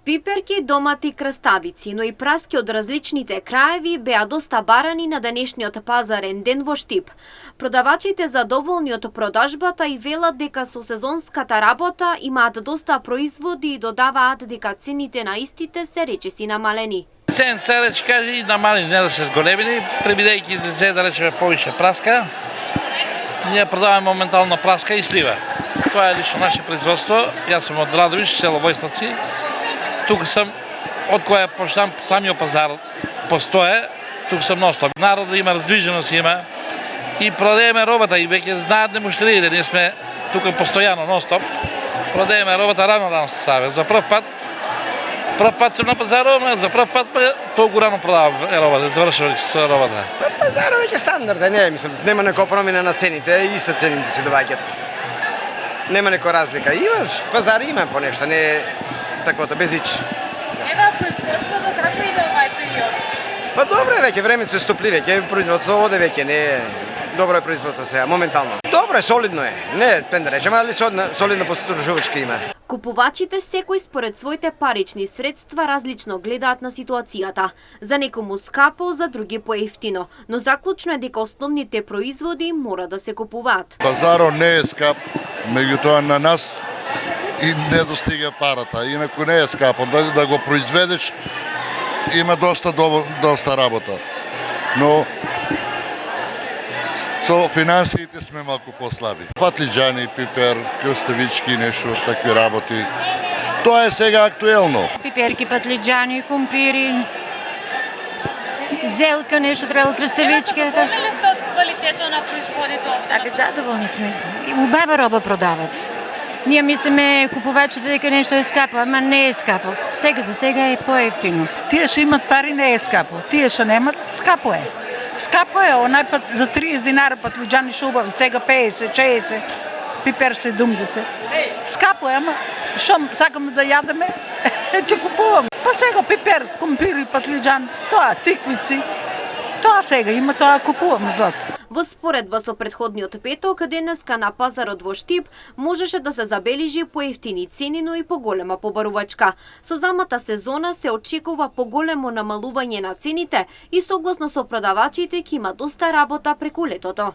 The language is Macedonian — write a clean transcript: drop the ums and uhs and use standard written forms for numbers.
Пиперки, домати, краставици, но и праски од различните краеви беа доста барани на денешниот пазарен ден во Штип. Продавачите задоволни од продажбата и велат дека со сезонската работа имаат доста производи и додаваат дека цените на истите се речиси намалени. Цените се рече каже и намалени, не да се зголемени, прибидејќи се да речеме повише праска. Ние продаваме моментално праска и слива. Тоа е лично наше производство. Јас сум од Радовиш, село Војславци. Тук сам, од која почнам самиот пазар постоje, тук сам ностоп. Народа има раздвиженост има и продаеме робата и веќе знаат немуштериите, ние сме тука постојано ностоп. Продаеме робата рано се саве. За прв пат сум на пазарот, за прв пат толку рано продавам робата, завршувам со робата. Пазарот веќе стандард, не, мислам, нема некоја промена на цените, исто цените се доаѓаат. Нема некоја разлика. Имаш, пазар има по нешто, не такото, без ич. Ева производството како иде овај период? Па добро е веќе, времето се стопли веќе, производство оде веќе, не е добро е производство сега, моментално. Добро е, солидно е, не пен да речем, али солидно потребувачка има. Купувачите секој според своите парични средства различно гледаат на ситуацијата. За некому скапо, за други поевтино, но заклучно е дека основните производи мора да се купуваат. Пазарот не е скап, меѓутоа на нас и не достига парата. Инаку не е скапо. Да го произведеш има доста работа. Но со финансиите сме малку послаби. Патлиџани, пипер, крставички, нешто такви работи. Тоа е сега актуелно. Пиперки, патлиџани, кумпири, зелка, нешто требало, крставички. Доволни ли сте од квалитетот на производите овде? Така, задоволни сме. Убава роба продават. Ние мислиме купувачите дека нешто е скапо, ама не е скапо. Сега за сега е поевтино. Тие што имат пари не е скапо, тие што немат скапо е. Скапо е, онај пат за 30 динари патлиџани што убави, сега 50, 60, пипер 70. Скапо е, ама што сакаме да јадеме, ќе купуваме. Па сега пипер, кумпири, патлиџан, тоа тиквици, тоа сега има, тоа купуваме злато. Во споредба со претходниот петок, денеска на пазарот во Штип можеше да се забележи поевтини цени, но и поголема побарувачка. Со самата сезона се очекува поголемо намалување на цените и согласно со продавачите ќе има доста работа преку летото.